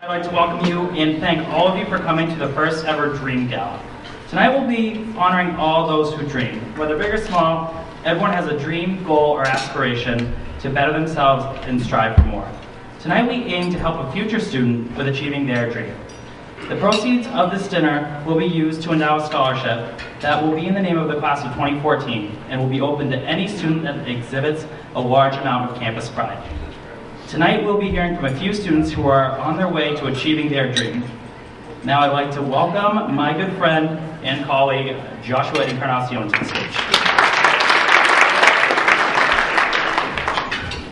I'd like to welcome you and thank all of you for coming to the first ever Dream Gala. Tonight we'll be honoring all those who dream. Whether big or small, everyone has a dream, goal, or aspiration to better themselves and strive for more. Tonight we aim to help a future student with achieving their dream. The proceeds of this dinner will be used to endow a scholarship that will be in the name of the class of 2014 and will be open to any student that exhibits a large amount of campus pride. Tonight we'll be hearing from a few students who are on their way to achieving their dream. Now I'd like to welcome my good friend and colleague, Joshua Encarnacion, to the stage.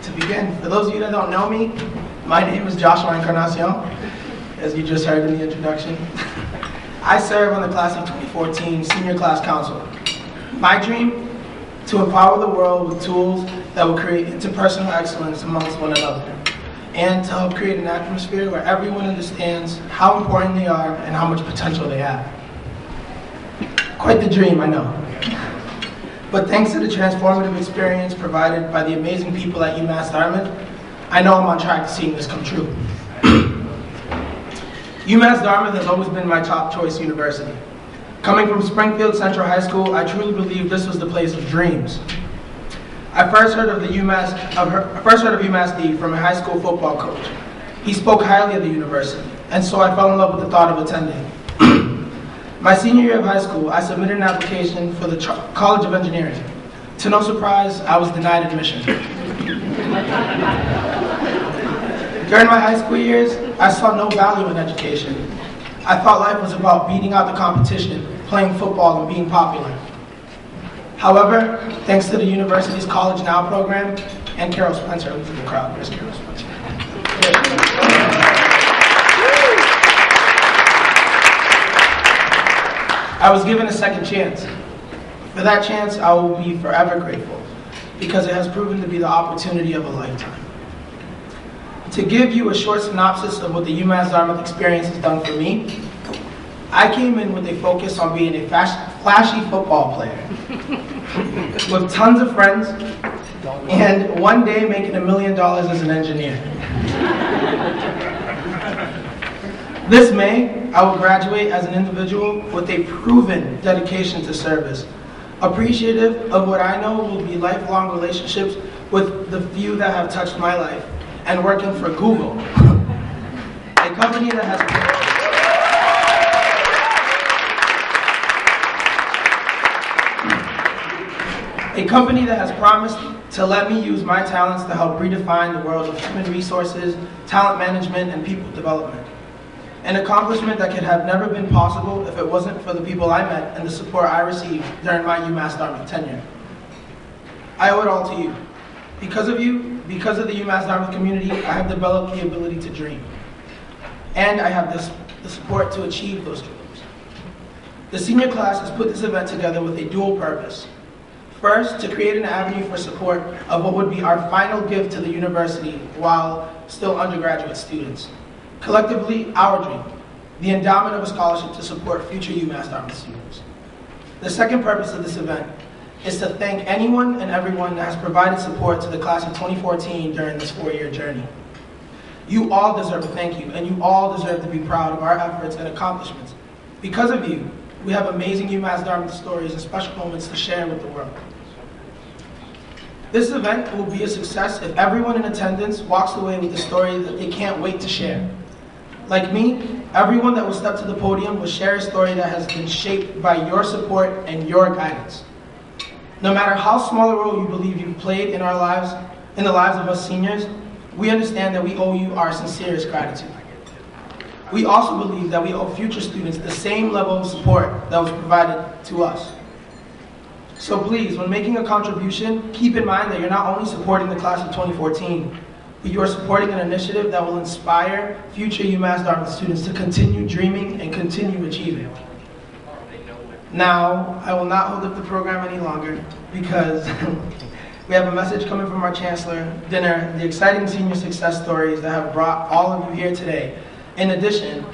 To begin, for those of you that don't know me, my name is Joshua Encarnacion, as you just heard in the introduction. I serve on the class of 2014 Senior Class Council. My dream? To empower the world with tools that will create interpersonal excellence amongst one another, and to help create an atmosphere where everyone understands how important they are and how much potential they have. Quite the dream, I know. But thanks to the transformative experience provided by the amazing people at UMass Dartmouth, I know I'm on track to seeing this come true. UMass Dartmouth has always been my top choice university. Coming from Springfield Central High School, I truly believe this was the place of dreams. I first heard of UMass D from a high school football coach. He spoke highly of the university, and so I fell in love with the thought of attending. My senior year of high school, I submitted an application for the College of Engineering. To no surprise, I was denied admission. During my high school years, I saw no value in education. I thought life was about beating out the competition, playing football, and being popular. However, thanks to the university's College Now program, and Carol Spencer, who's in the crowd. Where's Carol Spencer? I was given a second chance. For that chance, I will be forever grateful, because it has proven to be the opportunity of a lifetime. To give you a short synopsis of what the UMass Dartmouth experience has done for me, I came in with a focus on being a flashy football player with tons of friends and one day making $1 million as an engineer. This May, I will graduate as an individual with a proven dedication to service, appreciative of what I know will be lifelong relationships with the few that have touched my life, and working for Google, a company that has promised to let me use my talents to help redefine the world of human resources, talent management, and people development. An accomplishment that could have never been possible if it wasn't for the people I met and the support I received during my UMass Dartmouth tenure. I owe it all to you. Because of you, because of the UMass Dartmouth community, I have developed the ability to dream. And I have the support to achieve those dreams. The senior class has put this event together with a dual purpose. First, to create an avenue for support of what would be our final gift to the university while still undergraduate students. Collectively, our dream, the endowment of a scholarship to support future UMass Dartmouth students. The second purpose of this event is to thank anyone and everyone that has provided support to the class of 2014 during this 4-year journey. You all deserve a thank you, and you all deserve to be proud of our efforts and accomplishments. Because of you, we have amazing UMass Dartmouth stories and special moments to share with the world. This event will be a success if everyone in attendance walks away with a story that they can't wait to share. Like me, everyone that will step to the podium will share a story that has been shaped by your support and your guidance. No matter how small a role you believe you've played in our lives, in the lives of us seniors, we understand that we owe you our sincerest gratitude. We also believe that we owe future students the same level of support that was provided to us. So please, when making a contribution, keep in mind that you're not only supporting the class of 2014, but you are supporting an initiative that will inspire future UMass Dartmouth students to continue dreaming and continue achieving. Now, I will not hold up the program any longer because we have a message coming from our Chancellor, dinner, the exciting senior success stories that have brought all of you here today. In addition,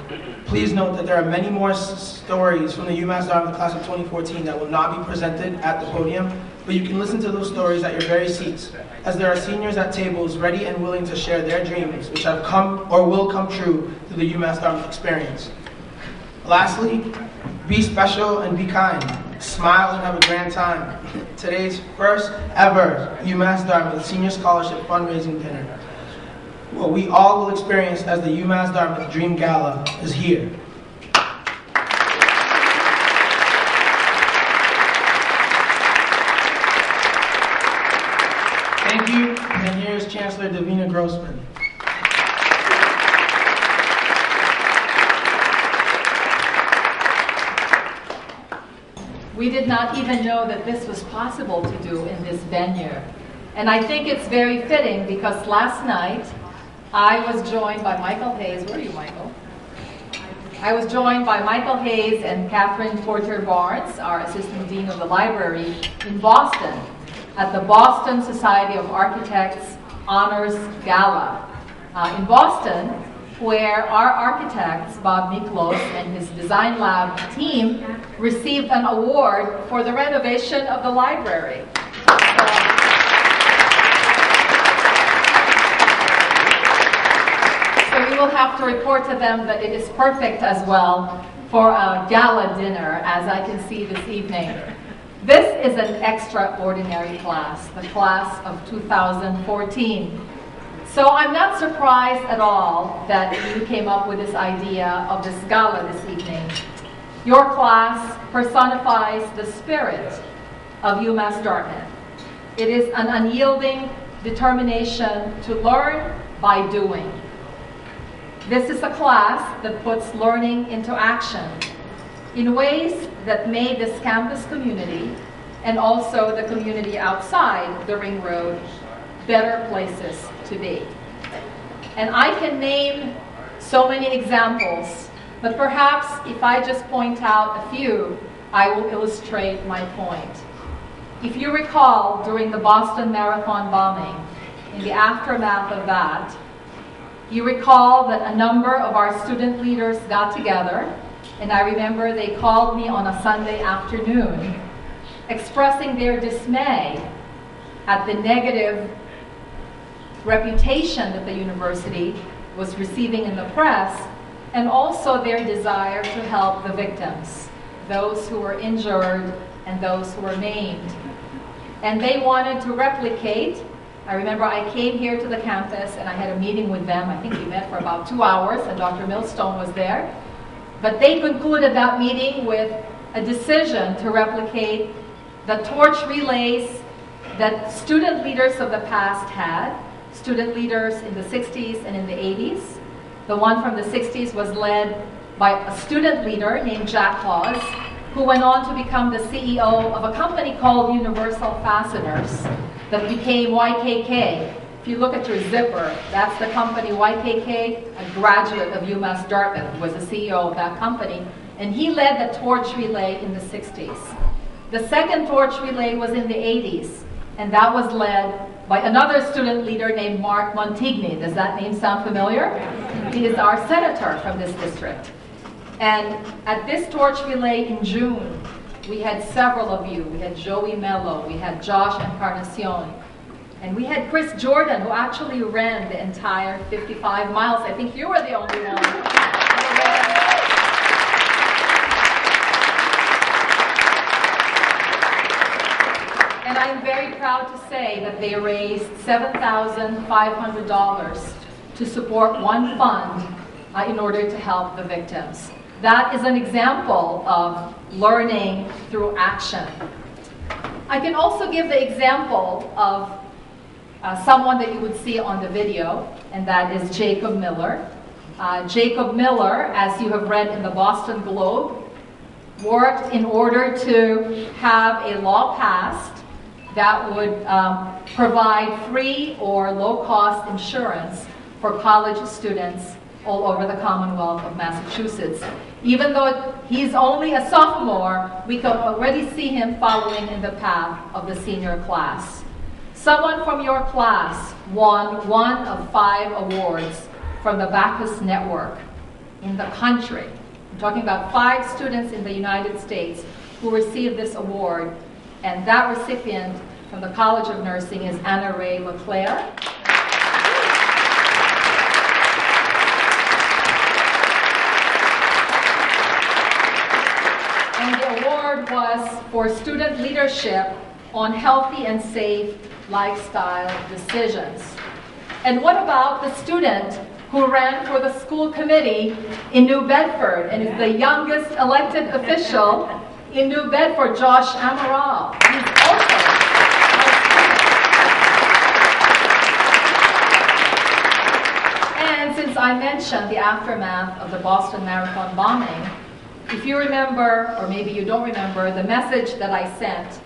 please note that there are many more stories from the UMass Dartmouth class of 2014 that will not be presented at the podium but you can listen to those stories at your very seats, as there are seniors at tables ready and willing to share their dreams, which have come or will come true through the UMass Dartmouth experience. Lastly, be special and be kind. Smile and have a grand time. Today's first ever UMass Dartmouth Senior Scholarship Fundraising Dinner, what we all will experience as the UMass Dartmouth Dream Gala, is here. Thank you, and here is Chancellor Davina Grossman. We did not even know that this was possible to do in this venue. And I think it's very fitting because last night I was joined by Michael Hayes. Where are you, Michael? I was joined by Michael Hayes and Catherine Porter Barnes, our Assistant Dean of the Library, in Boston at the Boston Society of Architects Honors Gala in Boston, where our architects, Bob Nicolo and his Design Lab team, received an award for the renovation of the library. So we will have to report to them that it is perfect as well for a gala dinner, as I can see this evening. This is an extraordinary class, the class of 2014. So I'm not surprised at all that you came up with this idea of this gala this evening. Your class personifies the spirit of UMass Dartmouth. It is an unyielding determination to learn by doing. This is a class that puts learning into action in ways that made this campus community and also the community outside the Ring Road better places to be. And I can name so many examples, but perhaps if I just point out a few, I will illustrate my point. If you recall, during the Boston Marathon bombing, in the aftermath of that, you recall that a number of our student leaders got together, and I remember they called me on a Sunday afternoon expressing their dismay at the negative reputation that the university was receiving in the press, and also their desire to help the victims, those who were injured and those who were maimed. And they wanted to replicate. I remember I came here to the campus and I had a meeting with them. I think we met for about 2 hours and Dr. Millstone was there. But they concluded that meeting with a decision to replicate the torch relays that student leaders of the past had, student leaders in the 60s and in the 80s. The one from the 60s was led by a student leader named Jack Hawes, who went on to become the CEO of a company called Universal Fasteners that became YKK. If you look at your zipper, that's the company YKK, a graduate of UMass Dartmouth, was the CEO of that company, and he led the torch relay in the 60s. The second torch relay was in the 80s, and that was led by another student leader named Mark Montigny. Does that name sound familiar? He is our senator from this district. And at this torch relay in June, we had several of you. We had Joey Mello, we had Josh Encarnacion, and we had Chris Jordan, who actually ran the entire 55 miles. I think you were the only one. And I'm very proud to say that they raised $7,500 to support one fund in order to help the victims. That is an example of learning through action. I can also give the example of someone that you would see on the video, and that is Jacob Miller. Jacob Miller, as you have read in the Boston Globe, worked in order to have a law passed that would provide free or low-cost insurance for college students all over the Commonwealth of Massachusetts. Even though he's only a sophomore, we can already see him following in the path of the senior class. Someone from your class won one of 5 awards from the Bacchus Network in the country. I'm talking about 5 students in the United States who received this award. And that recipient from the College of Nursing is Anna Ray LeClaire. And the award was for student leadership on healthy and safe lifestyle decisions. And what about the student who ran for the school committee in New Bedford and is the youngest elected official in New Bedford, Josh Amaral? He's also and since I mentioned the aftermath of the Boston Marathon bombing, if you remember, or maybe you don't remember, the message that I sent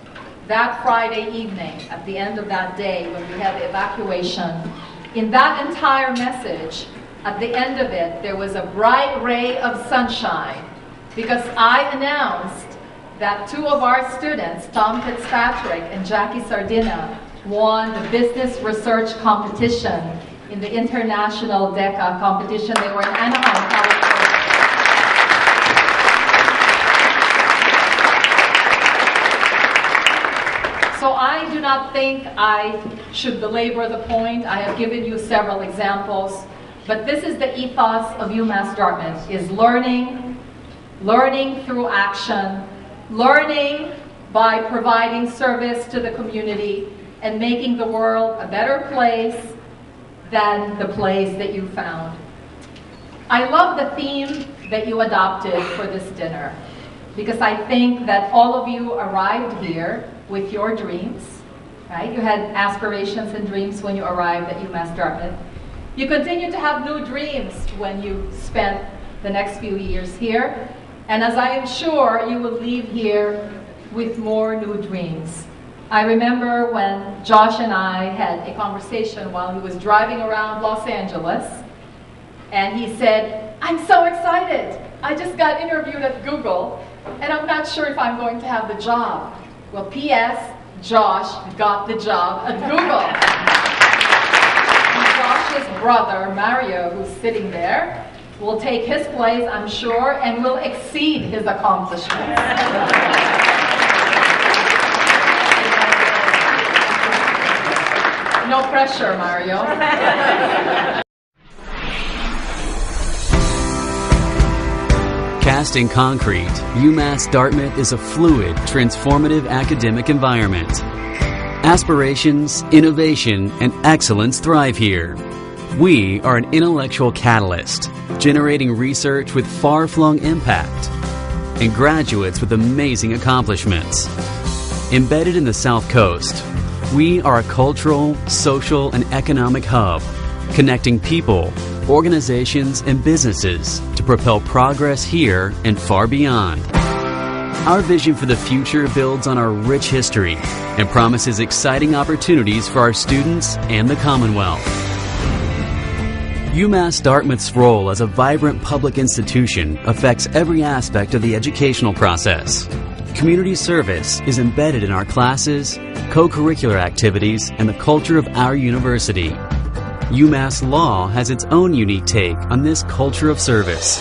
that Friday evening at the end of that day when we had the evacuation, in that entire message, at the end of it, there was a bright ray of sunshine because I announced that two of our students, Tom Fitzpatrick and Jackie Sardina, won the business research competition in the International DECA competition. They were in Anaheim, California. So I do not think I should belabor the point. I have given you several examples, but this is the ethos of UMass Dartmouth, is learning, learning through action, learning by providing service to the community and making the world a better place than the place that you found. I love the theme that you adopted for this dinner because I think that all of you arrived here with your dreams, right? You had aspirations and dreams when you arrived at UMass Dartmouth. You continue to have new dreams when you spent the next few years here. And as I am sure, you will leave here with more new dreams. I remember when Josh and I had a conversation while he was driving around Los Angeles, and he said, "I'm so excited. I just got interviewed at Google, and I'm not sure if I'm going to have the job." Well, P.S., Josh got the job at Google. And Josh's brother, Mario, who's sitting there, will take his place, I'm sure, and will exceed his accomplishments. No pressure, Mario. Cast in concrete, UMass Dartmouth is a fluid, transformative academic environment. Aspirations, innovation, and excellence thrive here. We are an intellectual catalyst, generating research with far-flung impact and graduates with amazing accomplishments. Embedded in the South Coast, we are a cultural, social, and economic hub, connecting people, organizations, and businesses to propel progress here and far beyond. Our vision for the future builds on our rich history and promises exciting opportunities for our students and the Commonwealth. UMass Dartmouth's role as a vibrant public institution affects every aspect of the educational process. Community service is embedded in our classes, co-curricular activities, and the culture of our university. UMass Law has its own unique take on this culture of service.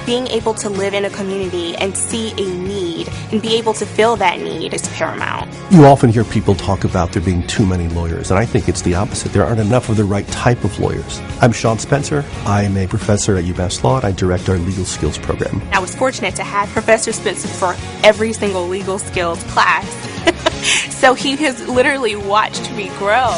Being able to live in a community and see a need and be able to fill that need is paramount. You often hear people talk about there being too many lawyers, and I think it's the opposite. There aren't enough of the right type of lawyers. I'm Sean Spencer. I am a professor at UMass Law, and I direct our legal skills program. I was fortunate to have Professor Spencer for every single legal skills class. So he has literally watched me grow.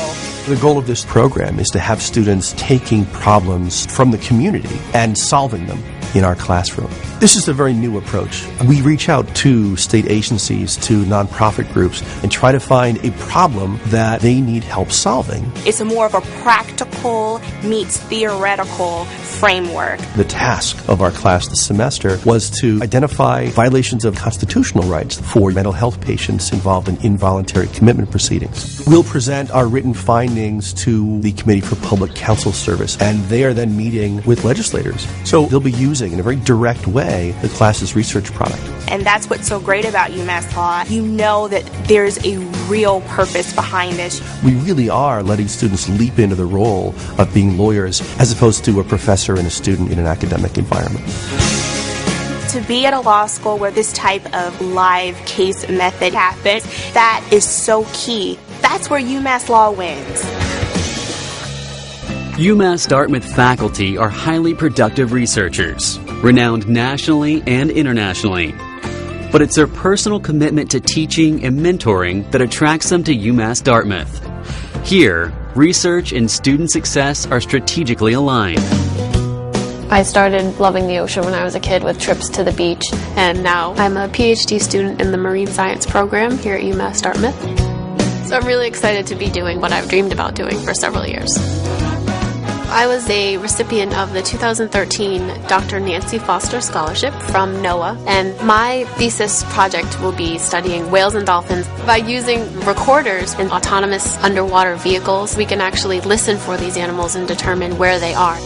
The goal of this program is to have students taking problems from the community and solving them in our classroom. This is a very new approach. We reach out to state agencies, to nonprofit groups, and try to find a problem that they need help solving. It's more of a practical meets theoretical framework. The task of our class this semester was to identify violations of constitutional rights for mental health patients involved in involuntary commitment proceedings. We'll present our written findings to the Committee for Public Counsel Service, and they are then meeting with legislators. So they'll be using, in a very direct way, the class's research product. And that's what's so great about UMass Law. You know that there's a real purpose behind this. We really are letting students leap into the role of being lawyers as opposed to a professor and a student in an academic environment. To to be at a law school where this type of live case method happens, that is so key. That's where UMass Law wins. UMass Dartmouth faculty are highly productive researchers, renowned nationally and internationally. But it's their personal commitment to teaching and mentoring that attracts them to UMass Dartmouth. Here, research and student success are strategically aligned. I started loving the ocean when I was a kid with trips to the beach, and now I'm a PhD student in the marine science program here at UMass Dartmouth. So I'm really excited to be doing what I've dreamed about doing for several years. I was a recipient of the 2013 Dr. Nancy Foster Scholarship from NOAA, and my thesis project will be studying whales and dolphins. By using recorders and autonomous underwater vehicles, we can actually listen for these animals and determine where they are.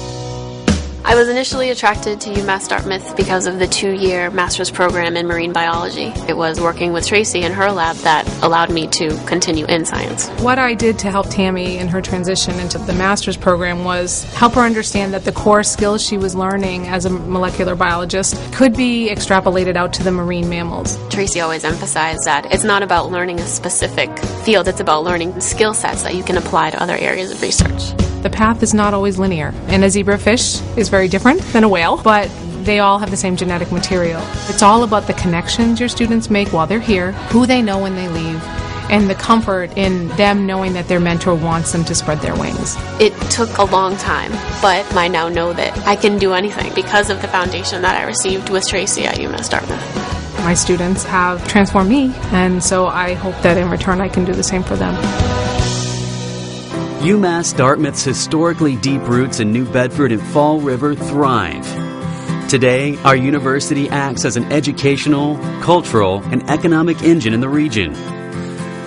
I was initially attracted to UMass Dartmouth because of the 2-year master's program in marine biology. It was working with Tracy in her lab that allowed me to continue in science. What I did to help Tammy in her transition into the master's program was help her understand that the core skills she was learning as a molecular biologist could be extrapolated out to the marine mammals. Tracy always emphasized that it's not about learning a specific field, it's about learning skill sets that you can apply to other areas of research. The path is not always linear, and a zebrafish is very different than a whale, but they all have the same genetic material. It's all about the connections your students make while they're here, who they know when they leave, and the comfort in them knowing that their mentor wants them to spread their wings. It took a long time, but I now know that I can do anything because of the foundation that I received with Tracy at UMass Dartmouth. My students have transformed me, and so I hope that in return I can do the same for them. UMass Dartmouth's historically deep roots in New Bedford and Fall River thrive. Today, our university acts as an educational, cultural, and economic engine in the region.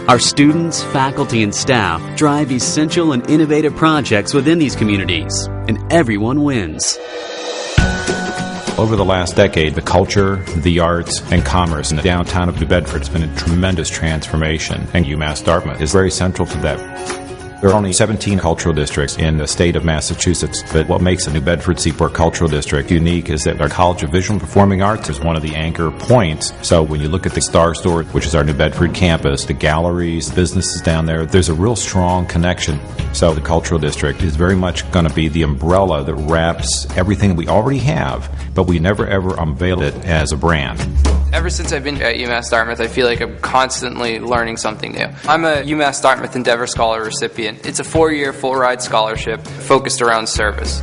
Our students, faculty, and staff drive essential and innovative projects within these communities, and everyone wins. Over the last decade, the culture, the arts, and commerce in the downtown of New Bedford has been a tremendous transformation, and UMass Dartmouth is very central to that. There are only 17 cultural districts in the state of Massachusetts, but what makes the New Bedford Seaport Cultural District unique is that our College of Visual and Performing Arts is one of the anchor points. So when you look at the Star Store, which is our New Bedford campus, the galleries, businesses down there, there's a real strong connection. So the cultural district is very much going to be the umbrella that wraps everything we already have, but we never ever unveil it as a brand. Ever since I've been at UMass Dartmouth, I feel like I'm constantly learning something new. I'm a UMass Dartmouth Endeavor Scholar recipient. It's a 4-year full-ride scholarship focused around service.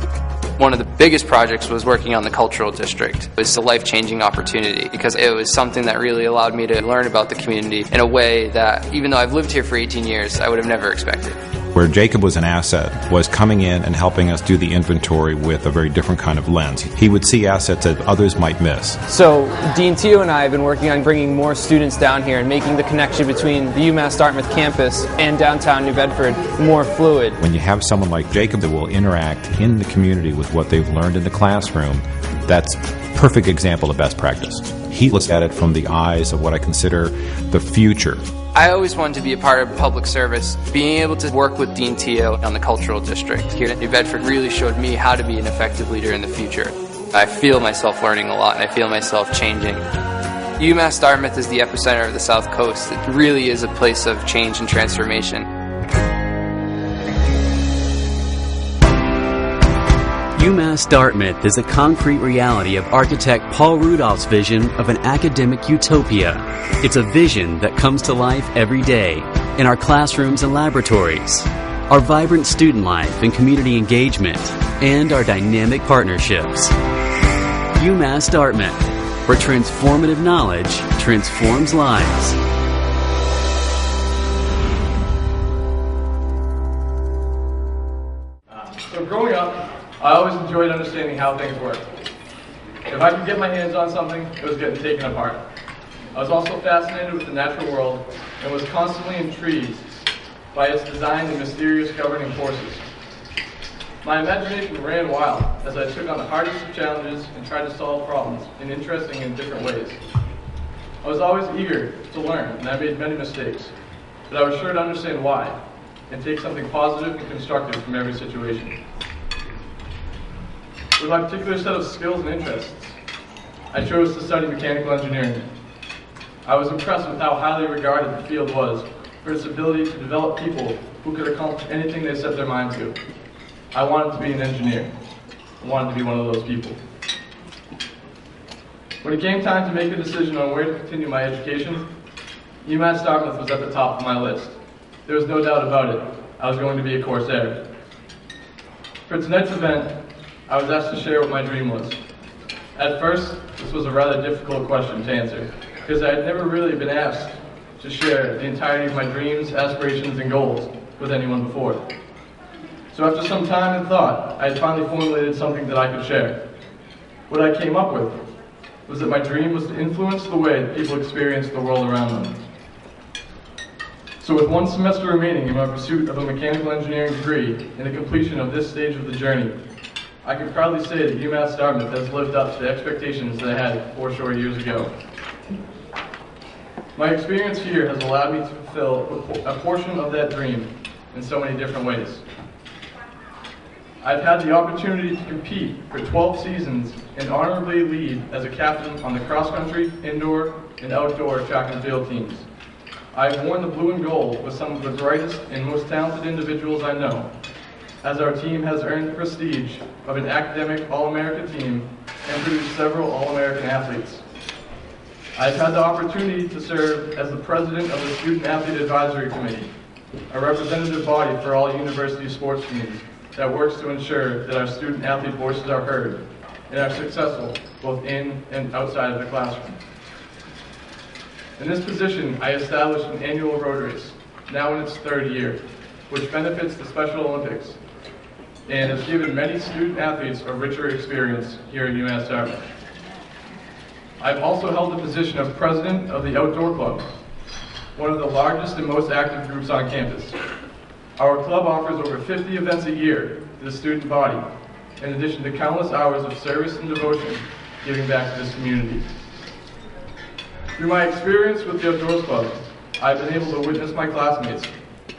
One of the biggest projects was working on the cultural district. It was a life-changing opportunity because it was something that really allowed me to learn about the community in a way that, even though I've lived here for 18 years, I would have never expected. Where Jacob was an asset was coming in and helping us do the inventory with a very different kind of lens. He would see assets that others might miss. So Dean Teo and I have been working on bringing more students down here and making the connection between the UMass Dartmouth campus and downtown New Bedford more fluid. When you have someone like Jacob that will interact in the community with what they've learned in the classroom, that's a perfect example of best practice. He looks at it from the eyes of what I consider the future. I always wanted to be a part of public service. Being able to work with Dean Teo on the cultural district here at New Bedford really showed me how to be an effective leader in the future. I feel myself learning a lot and I feel myself changing. UMass Dartmouth is the epicenter of the South Coast. It really is a place of change and transformation. UMass Dartmouth is a concrete reality of architect Paul Rudolph's vision of an academic utopia. It's a vision that comes to life every day in our classrooms and laboratories, our vibrant student life and community engagement, and our dynamic partnerships. UMass Dartmouth, where transformative knowledge transforms lives. So growing up, I always enjoyed understanding how things work. If I could get my hands on something, it was getting taken apart. I was also fascinated with the natural world and was constantly intrigued by its design and mysterious governing forces. My imagination ran wild as I took on the hardest of challenges and tried to solve problems in interesting and different ways. I was always eager to learn, and I made many mistakes, but I was sure to understand why and take something positive and constructive from every situation. With my particular set of skills and interests, I chose to study mechanical engineering. I was impressed with how highly regarded the field was for its ability to develop people who could accomplish anything they set their mind to. I wanted to be an engineer. I wanted to be one of those people. When it came time to make a decision on where to continue my education, UMass Dartmouth was at the top of my list. There was no doubt about it. I was going to be a Corsair. For tonight's event, I was asked to share what my dream was. At first, this was a rather difficult question to answer, because I had never really been asked to share the entirety of my dreams, aspirations, and goals with anyone before. So after some time and thought, I had finally formulated something that I could share. What I came up with was that my dream was to influence the way that people experience the world around them. So with one semester remaining in my pursuit of a mechanical engineering degree and the completion of this stage of the journey, I can proudly say that UMass Dartmouth has lived up to the expectations that I had 4 short years ago. My experience here has allowed me to fulfill a portion of that dream in so many different ways. I've had the opportunity to compete for 12 seasons and honorably lead as a captain on the cross-country, indoor, and outdoor track and field teams. I've worn the blue and gold with some of the brightest and most talented individuals I know, as our team has earned the prestige of an academic All-America team and produced several All-American athletes. I've had the opportunity to serve as the president of the Student Athlete Advisory Committee, a representative body for all university sports teams that works to ensure that our student athlete voices are heard and are successful both in and outside of the classroom. In this position, I established an annual road race, now in its 3rd year, which benefits the Special Olympics and has given many student athletes a richer experience here at UMass Dartmouth. I've also held the position of president of the Outdoor Club, one of the largest and most active groups on campus. Our club offers over 50 events a year to the student body, in addition to countless hours of service and devotion giving back to this community. Through my experience with the Outdoors Club, I've been able to witness my classmates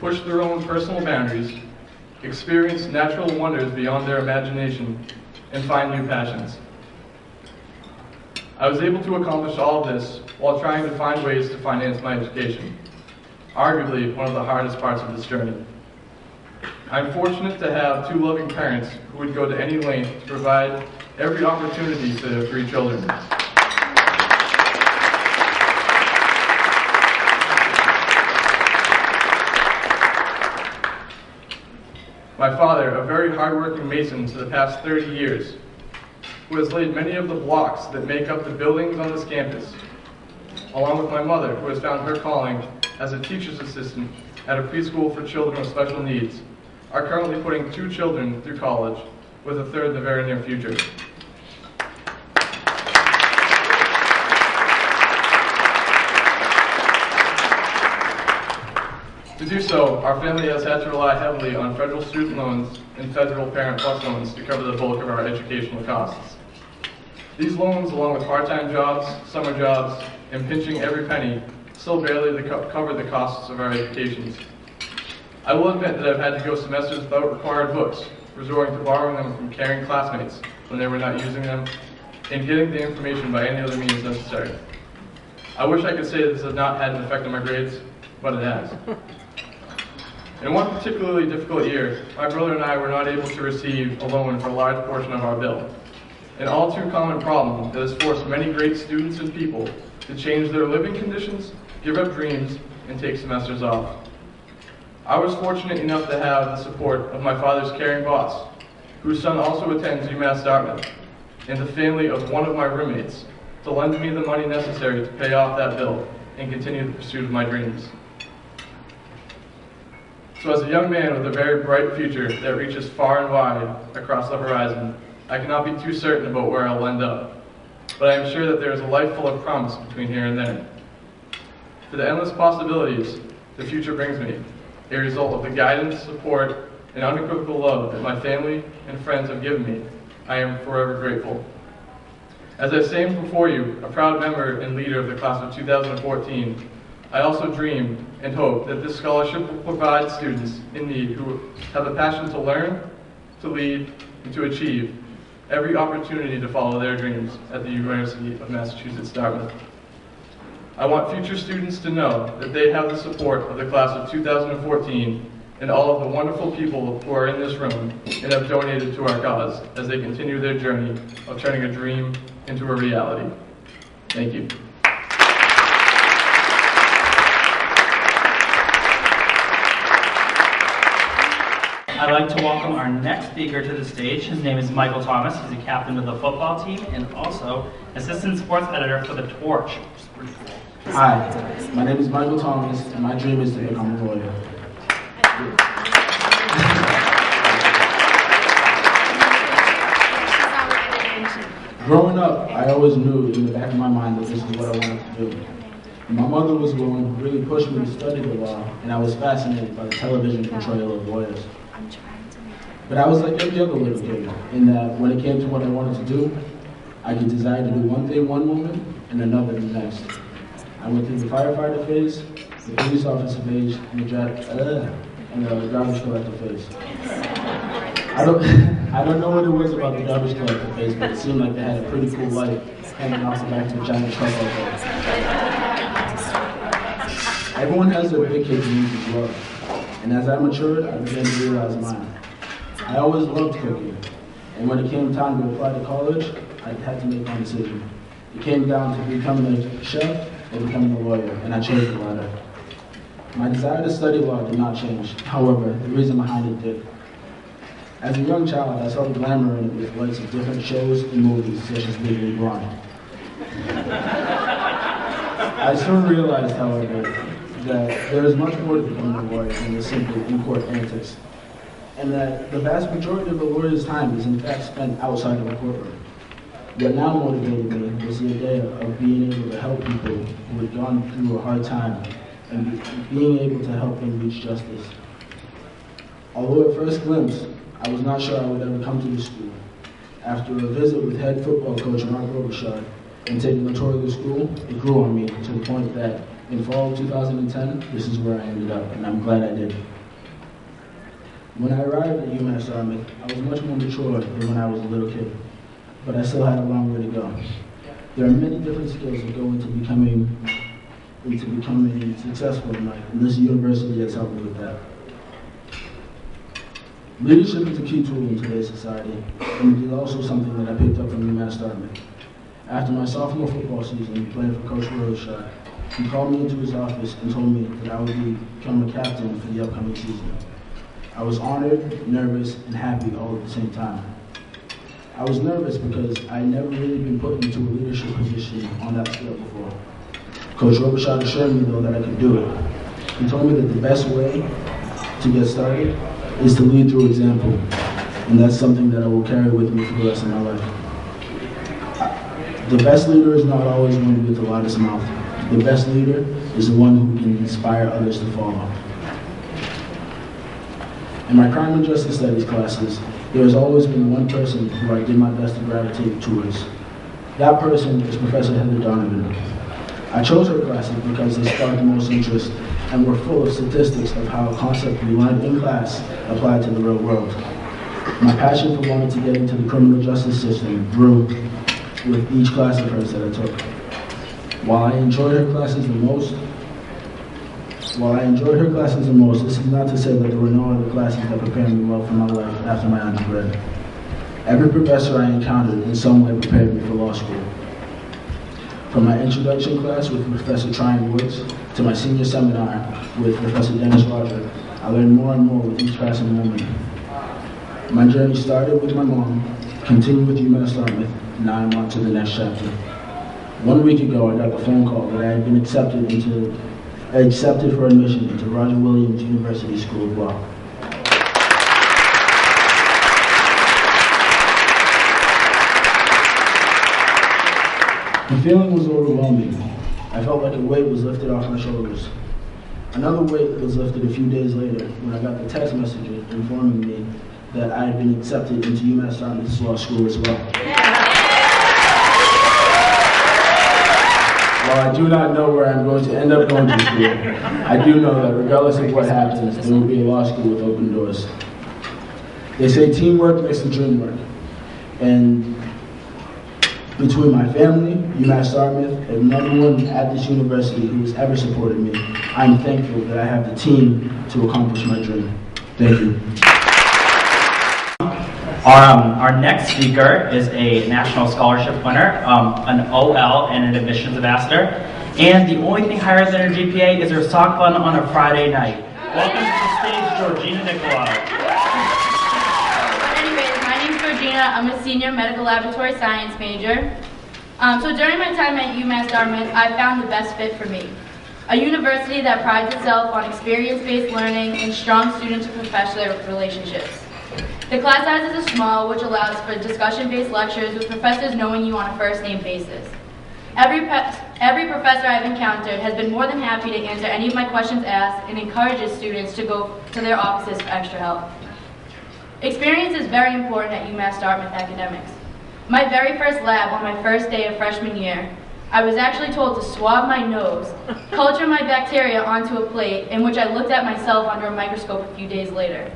push their own personal boundaries, experience natural wonders beyond their imagination, and find new passions. I was able to accomplish all of this while trying to find ways to finance my education, arguably one of the hardest parts of this journey. I'm fortunate to have 2 loving parents who would go to any length to provide every opportunity to their 3 children. My father, a very hardworking mason for the past 30 years, who has laid many of the blocks that make up the buildings on this campus, along with my mother, who has found her calling as a teacher's assistant at a preschool for children with special needs, are currently putting 2 children through college, with a 3rd in the very near future. To do so, our family has had to rely heavily on federal student loans and federal Parent Plus loans to cover the bulk of our educational costs. These loans, along with part-time jobs, summer jobs, and pinching every penny, still barely cover the costs of our educations. I will admit that I've had to go semesters without required books, resorting to borrowing them from caring classmates when they were not using them, and getting the information by any other means necessary. I wish I could say this has not had an effect on my grades, but it has. In one particularly difficult year, my brother and I were not able to receive a loan for a large portion of our bill, an all too common problem that has forced many great students and people to change their living conditions, give up dreams, and take semesters off. I was fortunate enough to have the support of my father's caring boss, whose son also attends UMass Dartmouth, and the family of one of my roommates, to lend me the money necessary to pay off that bill and continue the pursuit of my dreams. So as a young man with a very bright future that reaches far and wide across the horizon, I cannot be too certain about where I'll end up, but I am sure that there is a life full of promise between here and there. To the endless possibilities the future brings me, a result of the guidance, support, and unequivocal love that my family and friends have given me, I am forever grateful. As I stand before you, a proud member and leader of the class of 2014, I also dream and hope that this scholarship will provide students in need who have a passion to learn, to lead, and to achieve every opportunity to follow their dreams at the University of Massachusetts, Dartmouth. I want future students to know that they have the support of the class of 2014 and all of the wonderful people who are in this room and have donated to our cause as they continue their journey of turning a dream into a reality. Thank you. I'd like to welcome our next speaker to the stage. His name is Michael Thomas. He's a captain of the football team and also assistant sports editor for The Torch, which is pretty cool. Hi, my name is Michael Thomas, and my dream is to become a lawyer. Growing up, I always knew in the back of my mind that this is what I wanted to do. My mother was the one who really pushed me to study the law, and I was fascinated by the television portrayal of lawyers. But I was like every other little kid, in that when it came to what I wanted to do, I could desire to do one thing one moment and another the next. I went through the firefighter phase, the police officer phase, and the garbage collector phase. I don't know what it was about the garbage collector phase, but it seemed like they had a pretty cool light hanging off the back of a giant truck like that. Everyone has their big kid dreams as well, and as I matured, I began to realize mine. I always loved cooking, and when it came time to apply to college, I had to make my decision. It came down to becoming a chef or becoming a lawyer, and I chose the latter. My desire to study law did not change. However, the reason behind it did. As a young child, I saw the glamour in it with lights of different shows and movies, such as Legally Blonde. I soon realized, however, that there is much more to becoming a lawyer than the simple in-court antics, and that the vast majority of a lawyer's time is in fact spent outside of a courtroom. What now motivated me was the idea of being able to help people who had gone through a hard time and being able to help them reach justice. Although at first glimpse, I was not sure I would ever come to this school. After a visit with head football coach Marven-Rhode and taking a tour of the school, it grew on me to the point that in fall of 2010, this is where I ended up, and I'm glad I did. When I arrived at UMass Dartmouth, I was much more mature than when I was a little kid, but I still had a long way to go. There are many different skills that go into becoming successful in life, and this university has helped me with that. Leadership is a key tool in today's society, and it is also something that I picked up from UMass Dartmouth. After my sophomore football season, playing for Coach Rose, he called me into his office and told me that I would become a captain for the upcoming season. I was honored, nervous, and happy all at the same time. I was nervous because I had never really been put into a leadership position on that scale before. Coach Robichaud assured me, though, that I could do it. He told me that the best way to get started is to lead through example, and that's something that I will carry with me for the rest of my life. The best leader is not always one with the loudest mouth. The best leader is the one who can inspire others to follow. In my crime and justice studies classes, there has always been one person who I did my best to gravitate towards. That person is Professor Heather Donovan. I chose her classes because they sparked the most interest and were full of statistics of how a concept we learned in class applied to the real world. My passion for wanting to get into the criminal justice system grew with each class of hers that I took. While I enjoyed her classes the most, this is not to say that there were no other classes that prepared me well for my life after my undergrad. Every professor I encountered in some way prepared me for law school. From my introduction class with Professor Tryon Woods to my senior seminar with Professor Dennis Roderick, I learned more and more with each passing moment. My journey started with my mom, continued with UMass Dartmouth, and now I'm on to the next chapter. 1 week ago, I got the phone call that I had been accepted for admission into Roger Williams University School of Law. The feeling was overwhelming. I felt like a weight was lifted off my shoulders. Another weight was lifted a few days later when I got the text message informing me that I had been accepted into UMass Dartmouth's law school as well. While I do not know where I'm going to end up going to school, I do know that regardless of what happens, there will be a law school with open doors. They say teamwork makes the dream work. And between my family, UMass Dartmouth, and everyone at this university who has ever supported me, I'm thankful that I have the team to accomplish my dream. Thank you. Our next speaker is a National Scholarship winner, an OL and an admissions ambassador, and the only thing higher than her GPA is her sock fun on a Friday night. Welcome to the stage, Georgina, Nicolo. Anyways, my name's Georgina. I'm a senior medical laboratory science major. So during my time at UMass Dartmouth, I found the best fit for me. A university that prides itself on experience-based learning and strong student-to-professor relationships. The class sizes are small, which allows for discussion-based lectures with professors knowing you on a first-name basis. Every professor I've encountered has been more than happy to answer any of my questions asked and encourages students to go to their offices for extra help. Experience is very important at UMass Dartmouth academics. My very first lab on my first day of freshman year, I was actually told to swab my nose, culture my bacteria onto a plate, in which I looked at myself under a microscope a few days later.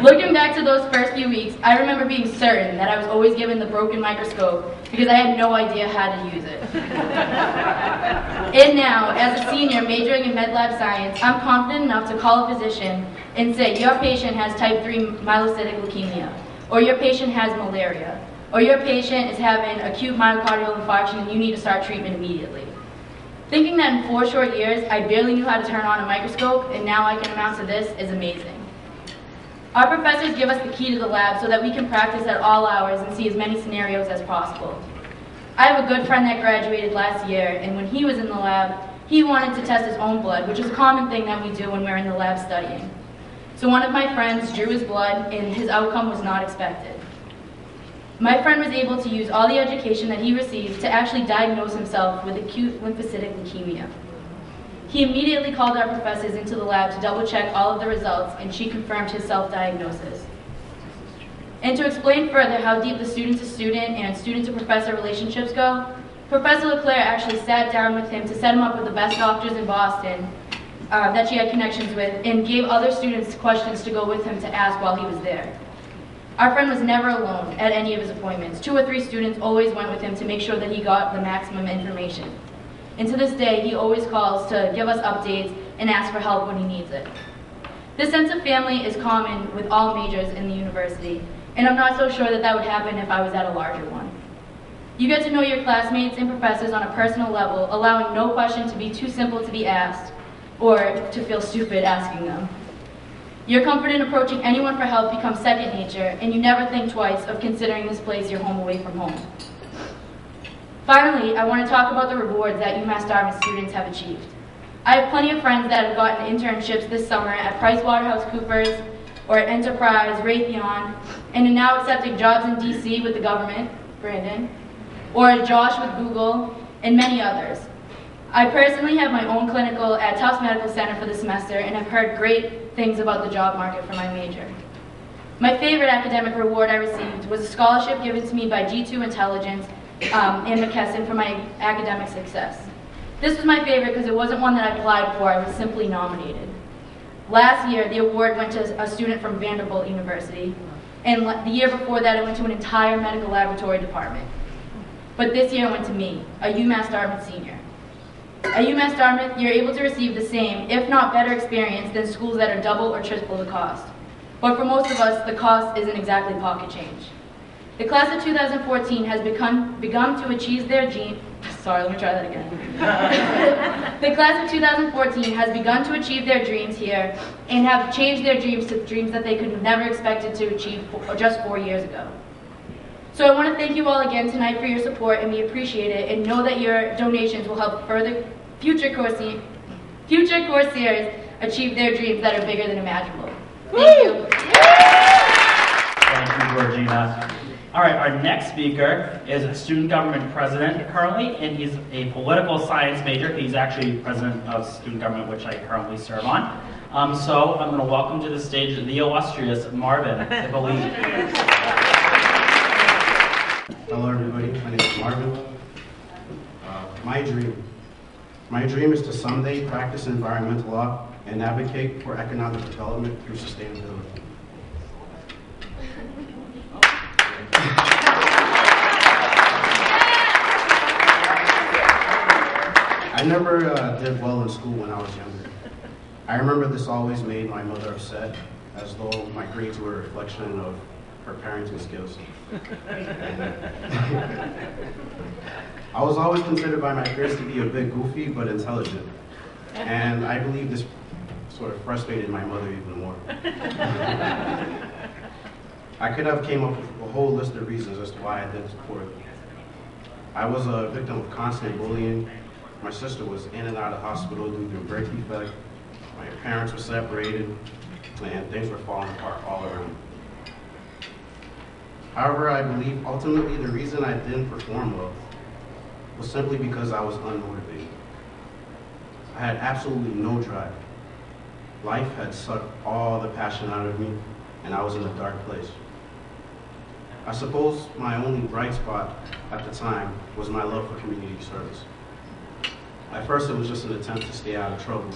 Looking back to those first few weeks, I remember being certain that I was always given the broken microscope because I had no idea how to use it. And now, as a senior majoring in med lab science, I'm confident enough to call a physician and say, your patient has type 3 myelocytic leukemia, or your patient has malaria, or your patient is having acute myocardial infarction and you need to start treatment immediately. Thinking that in 4 short years, I barely knew how to turn on a microscope, and now I can amount to this is amazing. Our professors give us the key to the lab so that we can practice at all hours and see as many scenarios as possible. I have a good friend that graduated last year, and when he was in the lab, he wanted to test his own blood, which is a common thing that we do when we're in the lab studying. So one of my friends drew his blood, and his outcome was not expected. My friend was able to use all the education that he received to actually diagnose himself with acute lymphocytic leukemia. He immediately called our professors into the lab to double check all of the results, and she confirmed his self-diagnosis. And to explain further how deep the student-to-student and student-to-professor relationships go, Professor LeClaire actually sat down with him to set him up with the best doctors in Boston that she had connections with, and gave other students questions to go with him to ask while he was there. Our friend was never alone at any of his appointments. 2 or 3 students always went with him to make sure that he got the maximum information. And to this day, he always calls to give us updates and ask for help when he needs it. This sense of family is common with all majors in the university, and I'm not so sure that that would happen if I was at a larger one. You get to know your classmates and professors on a personal level, allowing no question to be too simple to be asked, or to feel stupid asking them. Your comfort in approaching anyone for help becomes second nature, and you never think twice of considering this place your home away from home. Finally, I want to talk about the rewards that UMass Dartmouth students have achieved. I have plenty of friends that have gotten internships this summer at PricewaterhouseCoopers, or at Enterprise, Raytheon, and are now accepting jobs in DC with the government, Brandon, or at Josh with Google, and many others. I personally have my own clinical at Tufts Medical Center for the semester and have heard great things about the job market for my major. My favorite academic reward I received was a scholarship given to me by G2 Intelligence and McKesson for my academic success. This was my favorite because it wasn't one that I applied for, I was simply nominated. Last year, the award went to a student from Vanderbilt University, and the year before that, it went to an entire medical laboratory department. But this year, it went to me, a UMass Dartmouth senior. At UMass Dartmouth, you're able to receive the same, if not better experience than schools that are double or triple the cost. But for most of us, the cost isn't exactly pocket change. The class of 2014 has begun to achieve their dreams. Sorry, let me try that again. The class of 2014 has begun to achieve their dreams here and have changed their dreams to dreams that they could have never expected to achieve just 4 years ago. So I want to thank you all again tonight for your support, and we appreciate it, and know that your donations will help further future coursiers achieve their dreams that are bigger than imaginable. Thank you. Thank you, Georgina. All right, our next speaker is a student government president currently, and he's a political science major. He's actually president of student government, which I currently serve on. So I'm going to welcome to the stage the illustrious Marven-Rhode. Hello, everybody. My name is Marven. My dream is to someday practice environmental law and advocate for economic development through sustainability. I never did well in school when I was younger. I remember this always made my mother upset, as though my grades were a reflection of her parenting skills. I was always considered by my peers to be a bit goofy but intelligent, and I believe this sort of frustrated my mother even more. I could have came up with a whole list of reasons as to why I did poorly. I was a victim of constant bullying. My sister was in and out of hospital due to a birth defect. My parents were separated, and things were falling apart all around. However, I believe ultimately the reason I didn't perform well was simply because I was unmotivated. I had absolutely no drive. Life had sucked all the passion out of me, and I was in a dark place. I suppose my only bright spot at the time was my love for community service. At first, it was just an attempt to stay out of trouble.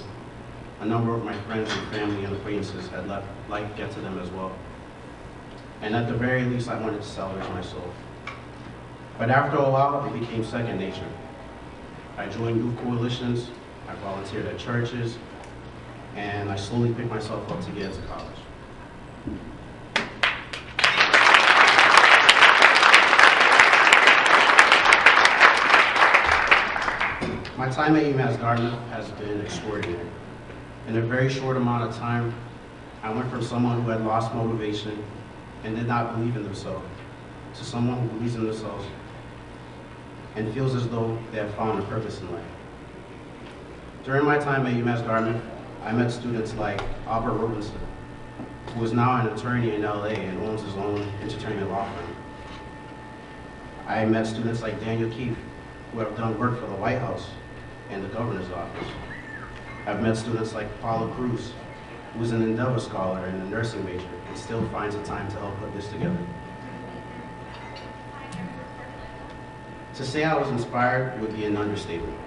A number of my friends and family and acquaintances had let life get to them as well. And at the very least, I wanted to salvage my soul. But after a while, it became second nature. I joined youth coalitions, I volunteered at churches, and I slowly picked myself up to get into college. My time at UMass Dartmouth has been extraordinary. In a very short amount of time, I went from someone who had lost motivation and did not believe in themselves to someone who believes in themselves and feels as though they have found a purpose in life. During my time at UMass Dartmouth, I met students like Albert Robinson, who is now an attorney in LA and owns his own entertainment law firm. I met students like Daniel Keefe, who have done work for the White House and the governor's office. I've met students like Paula Cruz, who is an Endeavor scholar and a nursing major and still finds the time to help put this together. To say I was inspired would be an understatement.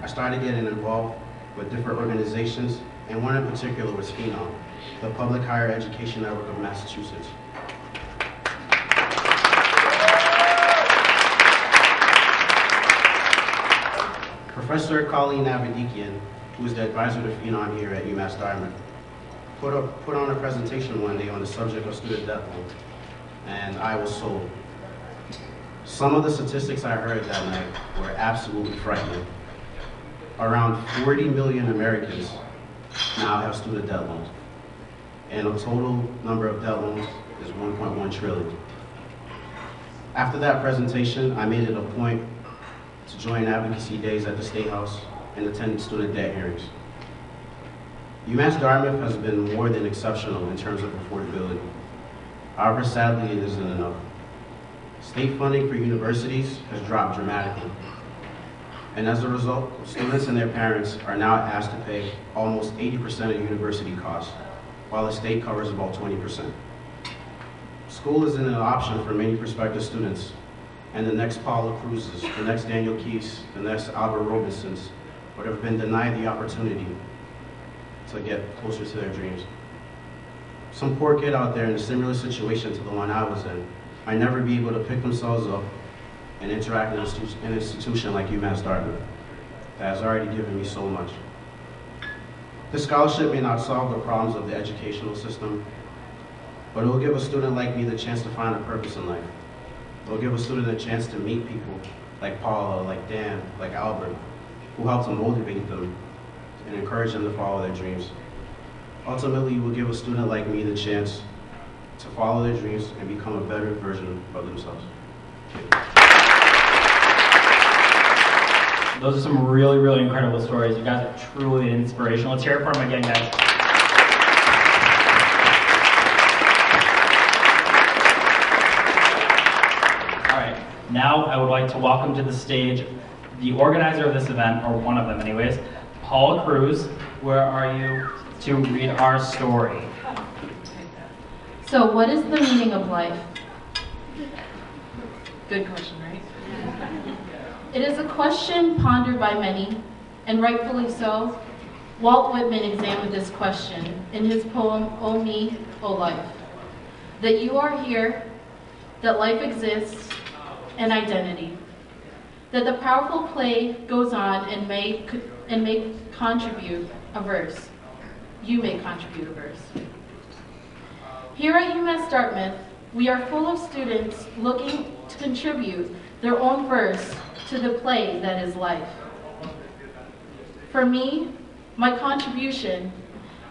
I started getting involved with different organizations, and one in particular was Phenom, the Public Higher Education Network of Massachusetts. Professor Colleen Abedikian, who is the advisor to Phenom here at UMass Dartmouth, put on a presentation one day on the subject of student debt loan, and I was sold. Some of the statistics I heard that night were absolutely frightening. Around 40 million Americans now have student debt loans, and the total number of debt loans is 1.1 trillion. After that presentation, I made it a point to join advocacy days at the State House and attend student debt hearings. UMass Dartmouth has been more than exceptional in terms of affordability. However, sadly, it isn't enough. State funding for universities has dropped dramatically. And as a result, students and their parents are now asked to pay almost 80% of university costs, while the state covers about 20%. School isn't an option for many prospective students, and the next Paula Cruzes, the next Daniel Keys, the next Albert Robinsons would have been denied the opportunity to get closer to their dreams. Some poor kid out there in a similar situation to the one I was in might never be able to pick themselves up and interact in an institution like UMass Dartmouth that has already given me so much. This scholarship may not solve the problems of the educational system, but it will give a student like me the chance to find a purpose in life. It will give a student a chance to meet people like Paula, like Dan, like Albert, who help to motivate them and encourage them to follow their dreams. Ultimately, it will give a student like me the chance to follow their dreams and become a better version of themselves. Those are some really, really incredible stories. You guys are truly inspirational. Let's hear it for them again, guys. All right, now I would like to welcome to the stage the organizer of this event, or one of them anyways, Paula Cruz. Where are you to read our story? So, what is the meaning of life? Good question, right? It is a question pondered by many, and rightfully so. Walt Whitman examined this question in his poem, O Me, O Life. That you are here, that life exists, and identity. that the powerful play goes on and may contribute a verse. You may contribute a verse. Here at UMass Dartmouth, we are full of students looking to contribute their own verse to the play that is life. For me, my contribution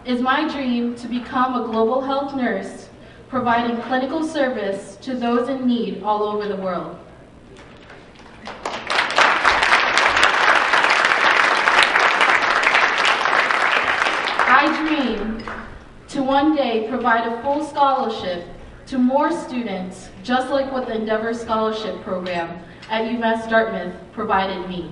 is my dream to become a global health nurse, providing clinical service to those in need all over the world. I dream to one day provide a full scholarship to more students, just like what the Endeavor Scholarship Program at UMass Dartmouth provided me.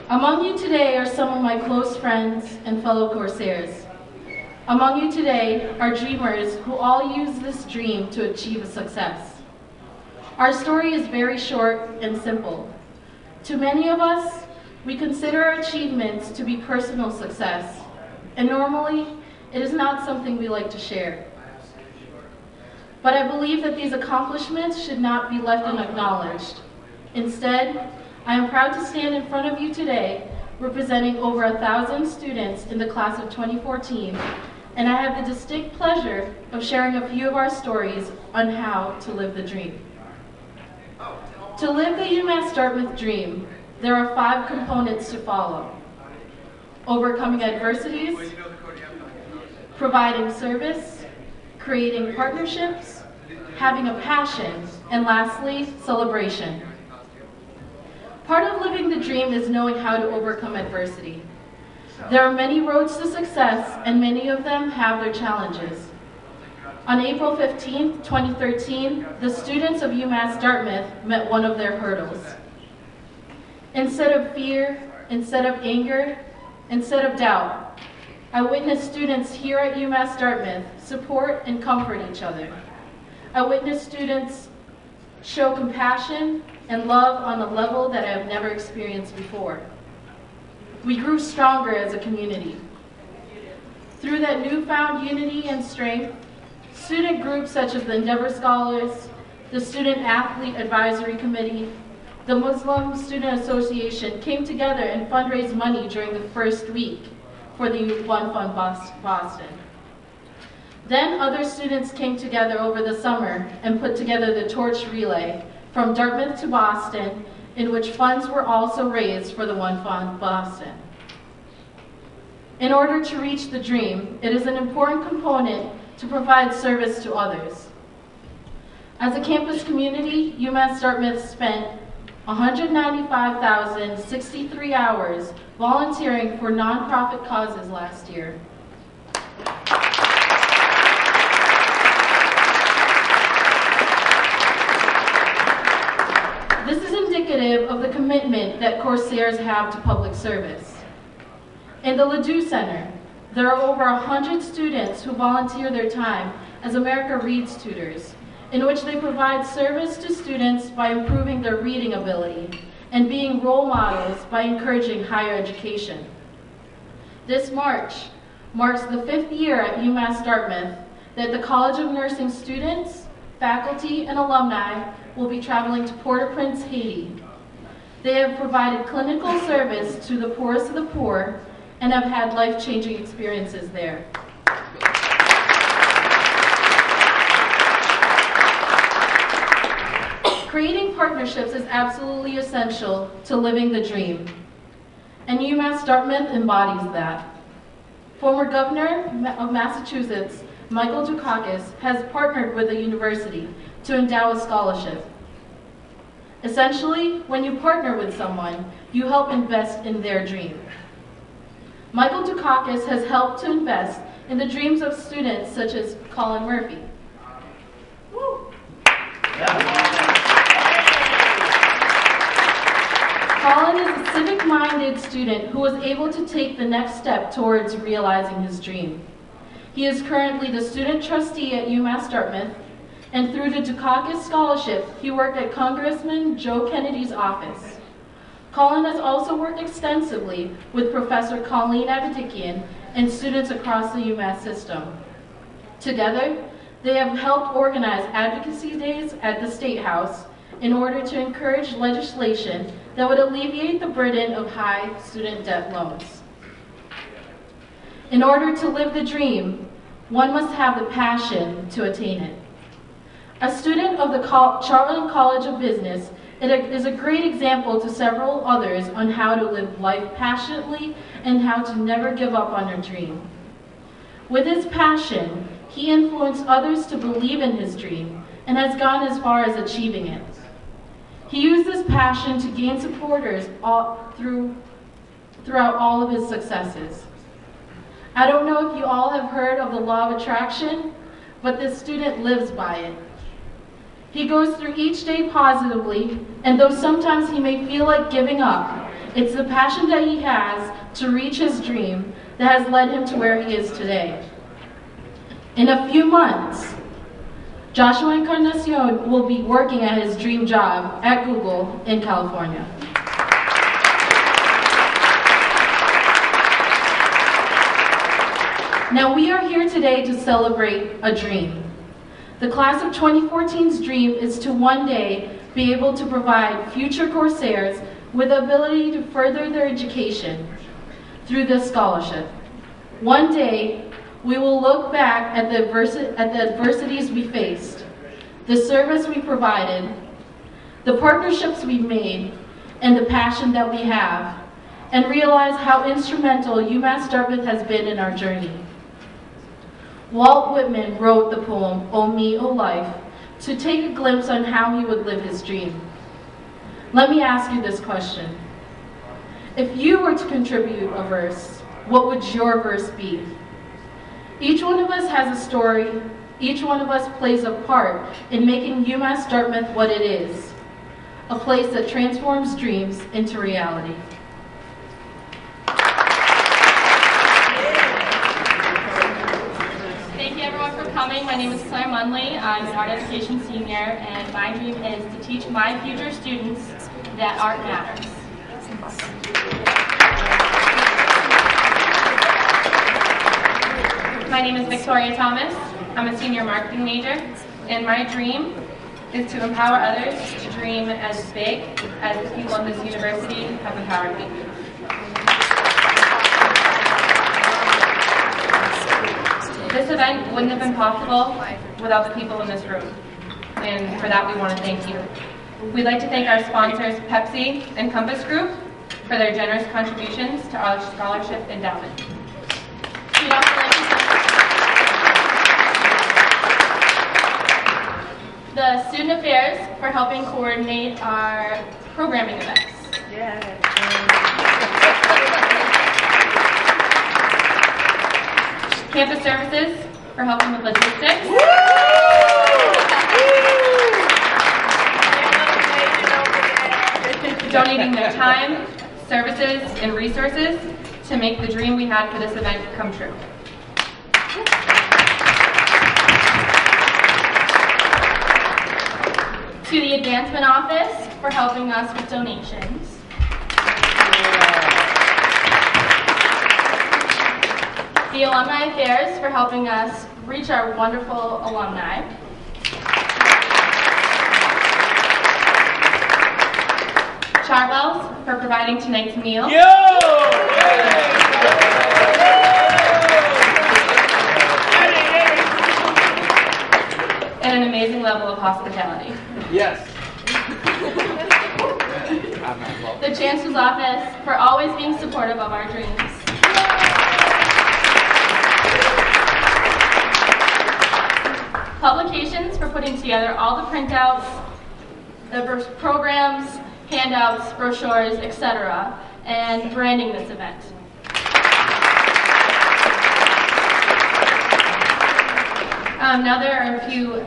Among you today are some of my close friends and fellow Corsairs. Among you today are dreamers who all use this dream to achieve a success. Our story is very short and simple. To many of us, we consider our achievements to be personal success, and normally, it is not something we like to share. But I believe that these accomplishments should not be left unacknowledged. Instead, I am proud to stand in front of you today representing over 1,000 students in the class of 2014, and I have the distinct pleasure of sharing a few of our stories on how to live the dream. To live the UMass Dartmouth dream, there are 5 components to follow: overcoming adversities, providing service, creating partnerships, having a passion, and lastly, celebration. Part of living the dream is knowing how to overcome adversity. There are many roads to success, and many of them have their challenges. On April 15, 2013, the students of UMass Dartmouth met one of their hurdles. Instead of fear, instead of anger, instead of doubt, I witnessed students here at UMass Dartmouth support and comfort each other. I witnessed students show compassion and love on a level that I have never experienced before. We grew stronger as a community. Through that newfound unity and strength, student groups such as the Endeavor Scholars, the Student Athlete Advisory Committee, the Muslim Student Association came together and fundraised money during the first week for the One Fund Boston. Then other students came together over the summer and put together the torch relay from Dartmouth to Boston, in which funds were also raised for the One Fund Boston. In order to reach the dream, it is an important component to provide service to others. As a campus community, UMass Dartmouth spent 195,063 hours volunteering for nonprofit causes last year. This is indicative of the commitment that Corsairs have to public service. In the Ledoux Center, there are over 100 students who volunteer their time as America Reads tutors, in which they provide service to students by improving their reading ability and being role models by encouraging higher education. This March marks the 5th year at UMass Dartmouth that the College of Nursing students, faculty, and alumni will be traveling to Port-au-Prince, Haiti. They have provided clinical service to the poorest of the poor and have had life-changing experiences there. Creating partnerships is absolutely essential to living the dream, and UMass Dartmouth embodies that. Former Governor of Massachusetts, Michael Dukakis, has partnered with the university to endow a scholarship. Essentially, when you partner with someone, you help invest in their dream. Michael Dukakis has helped to invest in the dreams of students such as Colin Murphy. Woo. Colin is a civic-minded student who was able to take the next step towards realizing his dream. He is currently the student trustee at UMass Dartmouth, and through the Dukakis Scholarship, he worked at Congressman Joe Kennedy's office. Colin has also worked extensively with Professor Colleen Abedikian and students across the UMass system. Together, They have helped organize advocacy days at the State House in order to encourage legislation that would alleviate the burden of high student debt loans. In order to live the dream, one must have the passion to attain it. A student of the Charlton College of Business, it is a great example to several others on how to live life passionately and how to never give up on your dream. With his passion, he influenced others to believe in his dream and has gone as far as achieving it. He used this passion to gain supporters throughout all of his successes. I don't know if you all have heard of the law of attraction, but this student lives by it. He goes through each day positively, and though sometimes he may feel like giving up, it's the passion that he has to reach his dream that has led him to where he is today. In a few months, Joshua Encarnacion will be working at his dream job at Google in California. Now we are here today to celebrate a dream. The class of 2014's dream is to one day be able to provide future Corsairs with the ability to further their education through this scholarship. One day, we will look back at the adversities we faced, the service we provided, the partnerships we made, and the passion that we have, and realize how instrumental UMass Dartmouth has been in our journey. Walt Whitman wrote the poem, "O Me, O Life," to take a glimpse on how he would live his dream. Let me ask you this question. If you were to contribute a verse, what would your verse be? Each one of us has a story. Each one of us plays a part in making UMass Dartmouth what it is, a place that transforms dreams into reality. Thank you everyone for coming. My name is Claire Munley. I'm an art education senior, and my dream is to teach my future students that art matters. My name is Victoria Thomas. I'm a senior marketing major, and my dream is to empower others to dream as big as the people at this university have empowered me. This event wouldn't have been possible without the people in this room, and for that we want to thank you. We'd like to thank our sponsors, Pepsi and Compass Group, for their generous contributions to our scholarship endowment. We'd also like to thank the Student Affairs for helping coordinate our programming events. Campus Services for helping with logistics. Donating their time, services, and resources to make the dream we had for this event come true. To the Advancement Office for helping us with donations. The Alumni Affairs for helping us reach our wonderful alumni. Chartwell's for providing tonight's meal. And an amazing level of hospitality. Yes. The Chancellor's Office for always being supportive of our dreams. Publications for putting together all the printouts, the programs, handouts, brochures, etc., and branding this event. Now there are a few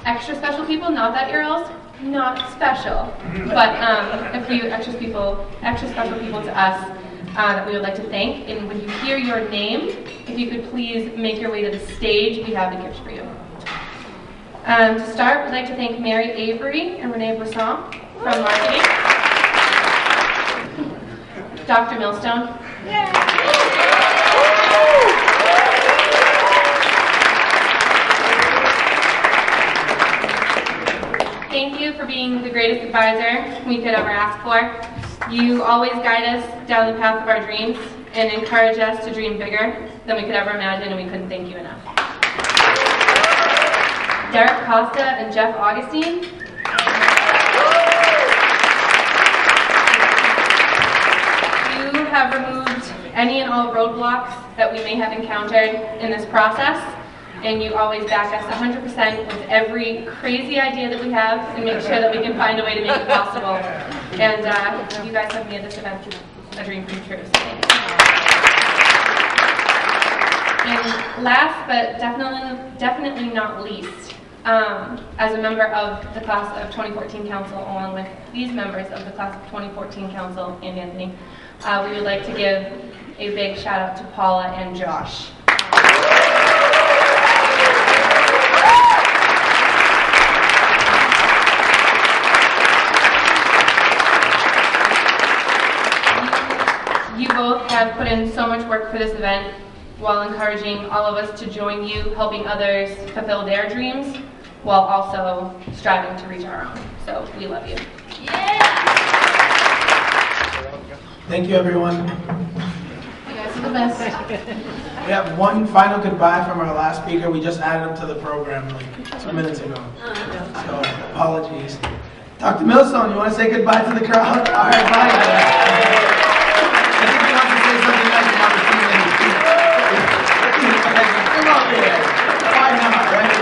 extra special people, not that you're all not special, but a few extra special people to us that we would like to thank. And when you hear your name, if you could please make your way to the stage, we have the gifts for you. To start, we'd like to thank Mary Avery and Renee Brisson from marketing. Dr. Millstone. greatest advisor we could ever ask for. You always guide us down the path of our dreams and encourage us to dream bigger than we could ever imagine, and we couldn't thank you enough. Derek Costa and Jeff Augustine. You have removed any and all roadblocks that we may have encountered in this process, and you always back us 100% with every crazy idea that we have and make sure that we can find a way to make it possible. And you guys have made this event a dream come true. So thank you. And last but definitely not least, as a member of the class of 2014 council, along with these members of the class of 2014 council and Anthony, we would like to give a big shout out to Paula and Josh. You both have put in so much work for this event while encouraging all of us to join you, helping others fulfill their dreams, while also striving to reach our own. So we love you. Thank you, everyone. You guys are the best. We have one final goodbye from our last speaker. We just added him to the program like 2 minutes ago. So apologies. Dr. Millstone, you want to say goodbye to the crowd? All right, bye. I think he wants to say something nice about the team that he's Come on here. Why not, right?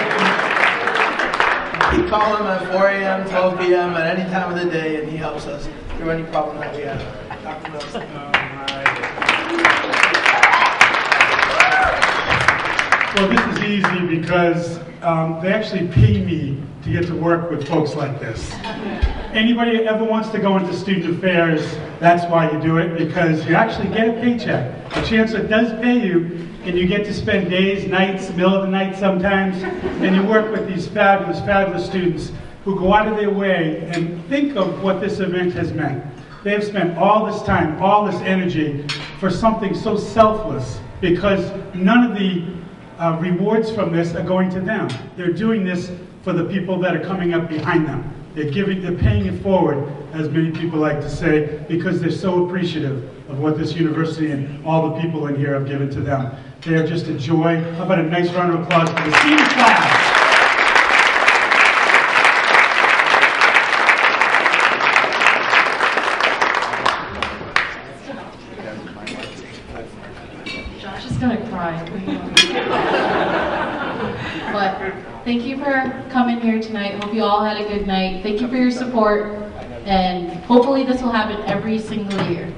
We call him at 4 a.m., 12 p.m., at any time of the day, and he helps us through any problem that we have. Dr. Millstone. Well, this is easy because they actually pay me to get to work with folks like this. Anybody who ever wants to go into student affairs, that's why you do it, because you actually get a paycheck. The chancellor does pay you, and you get to spend days, nights, middle of the night sometimes, and you work with these fabulous, fabulous students who go out of their way and think of what this event has meant. They have spent all this time, all this energy for something so selfless, because none of the rewards from this are going to them. They're doing this for the people that are coming up behind them. They're paying it forward, as many people like to say, because they're so appreciative of what this university and all the people in here have given to them. They are just a joy. How about a nice round of applause for the senior class? Josh is gonna cry. But thank you for coming here tonight. Hope you all had a good night. Thank you for your support, and hopefully this will happen every single year.